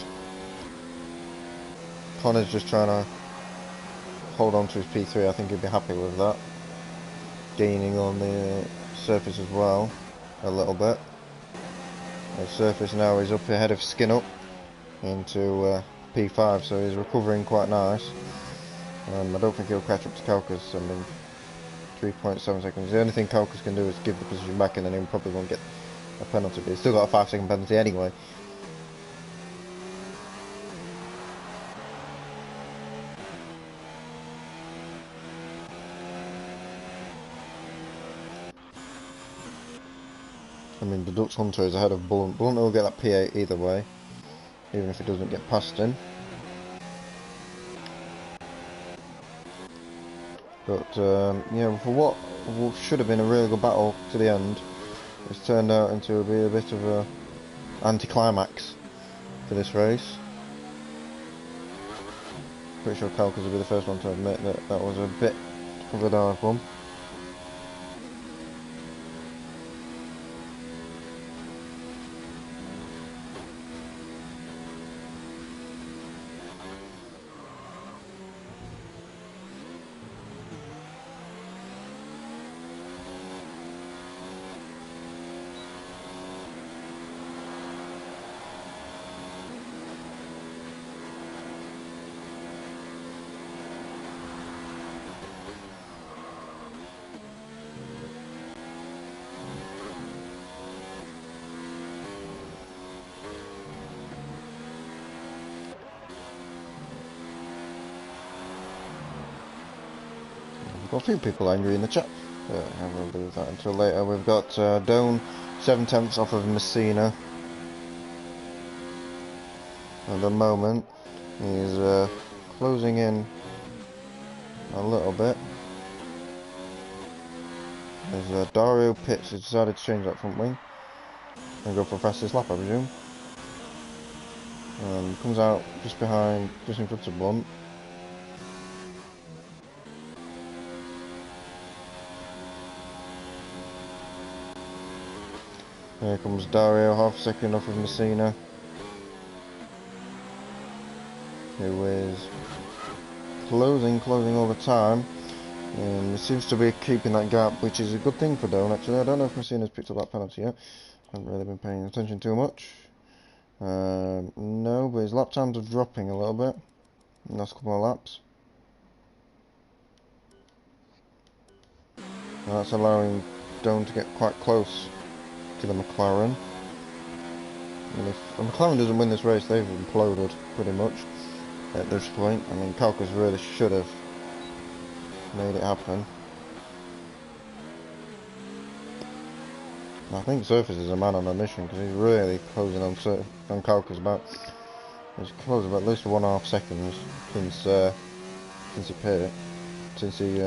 Connor's just trying to hold on to his P3. I think he'd be happy with that. Gaining on the surface as well, a little bit. The surface now is up ahead of Skin Up into P5, so he's recovering quite nice. I don't think he'll catch up to Calcus. I mean, 3.7 seconds. The only thing Calcus can do is give the position back, and then he probably won't get a penalty, but he's still got a 5-second penalty anyway. I mean, the Dutch Hunter is ahead of Blunt. Blunt will get that P8 either way, even if he doesn't get past him. But yeah, for what should have been a really good battle to the end, it's turned out into a bit of a anticlimax for this race. Pretty sure Calcus will be the first one to admit that that was a bit of a dark one. Got a few people angry in the chat. I will do that until later. We've got Doan 7/10 off of Messina at the moment. He's closing in a little bit. As Dario pits, has decided to change that front wing and go for fastest lap, I presume. Comes out just in front of Blunt. Here comes Dario, half a second off of Messina, who is closing all the time, and seems to be keeping that gap, which is a good thing for Doan actually. I don't know if Messina's picked up that penalty yet. I haven't really been paying attention too much. No, but his lap times are dropping a little bit in the last couple of laps. And that's allowing Doan to get quite close to the McLaren. And if the McLaren doesn't win this race, they've imploded pretty much. at this point. I mean, Kalkas really should have made it happen. I think Surface is a man on a mission because he's really closing on Kalkas about. He's closing about at least 1.5 seconds since he paid it, since he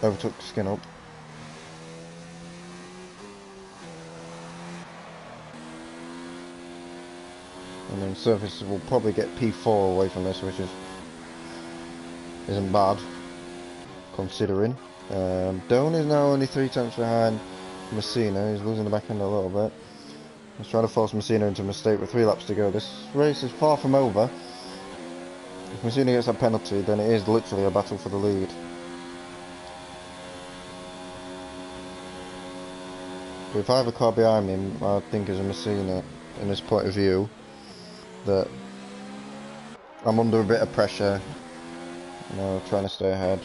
overtook Skin Up. And then Surface will probably get P4 away from this, which isn't bad considering. Doan is now only 3 tenths behind Messina. He's losing the back end a little bit. He's trying to force Messina into a mistake with 3 laps to go. This race is far from over. If Messina gets that penalty, then it is literally a battle for the lead. But if I have a car behind me, I think as a Messina, in this point of view, that I'm under a bit of pressure, you know, trying to stay ahead.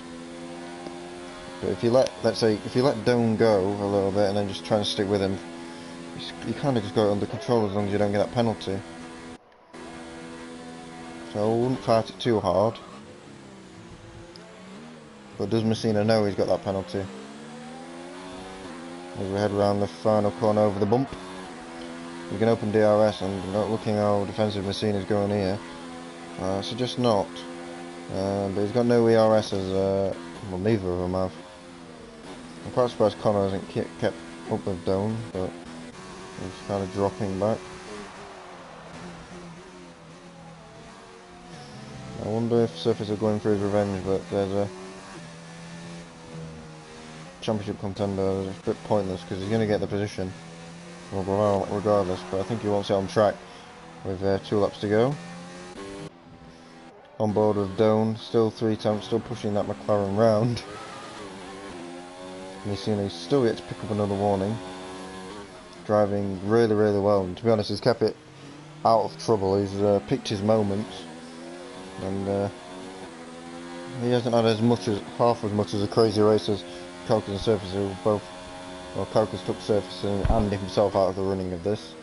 But if you let's say, if you let Doan go a little bit and then just try and stick with him, you kind of just got it under control as long as you don't get that penalty. So I wouldn't fight it too hard. But does Messina know he's got that penalty? As we head around the final corner over the bump, we can open DRS, and not looking how defensive Messina's going here. So just not. But he's got no ERS as well, neither of them have. I'm quite surprised Connor hasn't kept up with Doan, but he's kind of dropping back. I wonder if Surface are going for his revenge, but there's a championship contender. It's a bit pointless because he's going to get the position regardless, but I think he wants it on track with 2 laps to go. On board with Doan, still 3 tenths, still pushing that McLaren round. And you see he still gets to pick up another warning. Driving really, really well, and to be honest, he's kept it out of trouble. He's picked his moments, and he hasn't had half as much as a crazy race as Kalkas and Surface, who both, well, Kalkas took Surface and himself out of the running of this.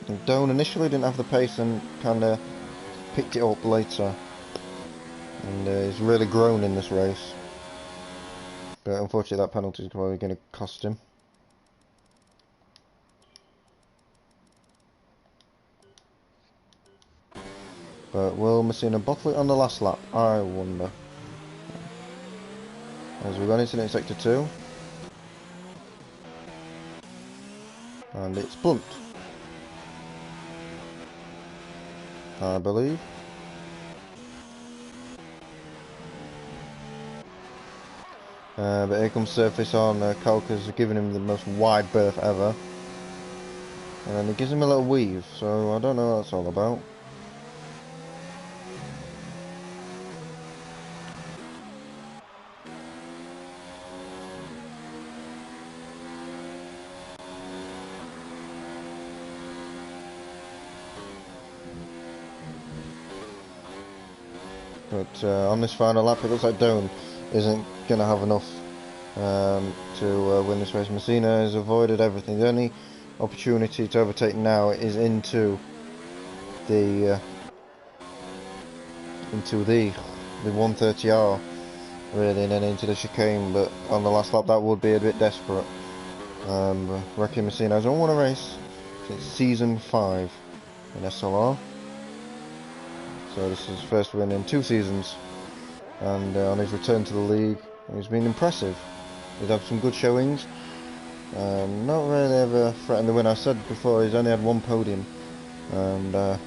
And Doan initially didn't have the pace and kind of picked it up later, and he's really grown in this race. But unfortunately that penalty is probably going to cost him. But will Messina bottle it on the last lap? I wonder. As we run into sector 2. And it's Blunt, I believe. But here comes Surface on. Kalkas giving him the most wide berth ever. And then he gives him a little weave, so I don't know what that's all about. But on this final lap, it looks like Doan isn't going to have enough to win this race. Messina has avoided everything. The only opportunity to overtake now is into the 130R, really, and then into the chicane. But on the last lap, that would be a bit desperate. Reckon Messina hasn't won a race since season 5 in SLR. So this is his first win in 2 seasons, and on his return to the league, he's been impressive. He's had some good showings. Not really ever threatened the win. I said before, he's only had 1 podium, and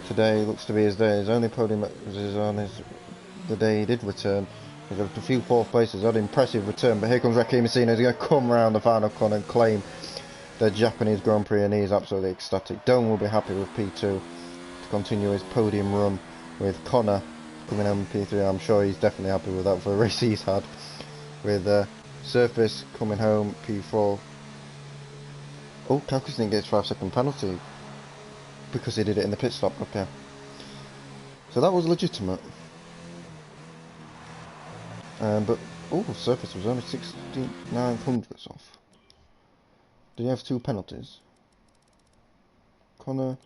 today looks to be his day. His only podium is on the day he did return. He's had a few 4th places. Had an impressive return, but here comes Reiki Messina. He's going to come around the final corner and claim the Japanese Grand Prix, and he's absolutely ecstatic. Doan will be happy with P2. Continue his podium run with Connor coming home in P3. I'm sure he's definitely happy with that for a race he's had. With Surface coming home P4. Oh, Kalkas didn't get his 5-second penalty because he did it in the pit stop. Okay, so that was legitimate. But oh, Surface was only 69 hundredths off. Did he have 2 penalties? Connor.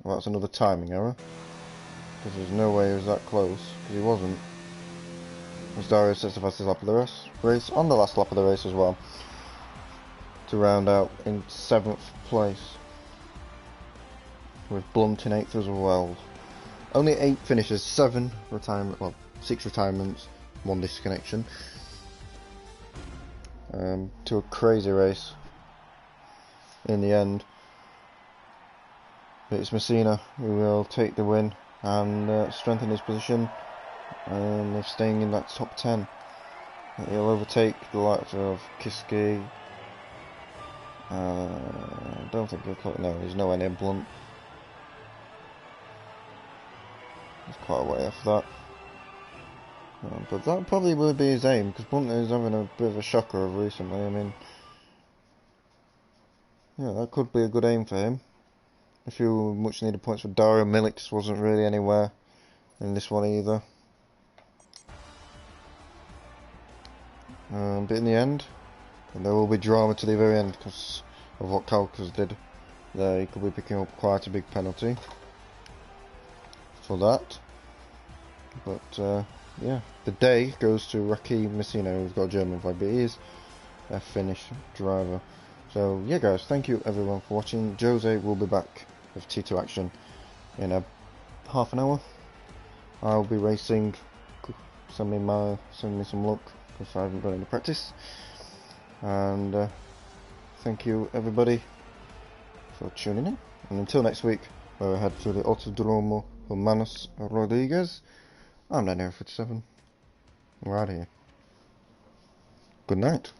Well, that's another timing error. Because there's no way he was that close. Because he wasn't. As Dario sets the fastest lap of the race. On the last lap of the race as well. To round out in 7th place. With Blunt in 8th as well. Only 8 finishes, 7 retirement, well, 6 retirements, 1 disconnection. To a crazy race. In the end, it's Messina who will take the win and strengthen his position and staying in that top 10. He'll overtake the likes of Kiski. I don't think he'll quite. No, he's nowhere near Blunt. He's quite a way off that. But that probably will be his aim, because Blunt is having a bit of a shocker of recently. I mean, yeah, that could be a good aim for him. A few much needed points for Dario. Milix wasn't really anywhere in this one either. But in the end, there will be drama to the very end because of what Kalkas did there. He could be picking up quite a big penalty for that. But yeah, the day goes to Raki Messina, who's got a German flag, but he is a Finnish driver. So yeah guys, thank you everyone for watching. Jose will be back with T2 action in a half an hour. I'll be racing. Send me some luck, because I haven't got any practice. And thank you everybody for tuning in. And until next week, where we head to the Autodromo Hermanos Rodriguez, I'm Daniel 47. We're out of here. Good night.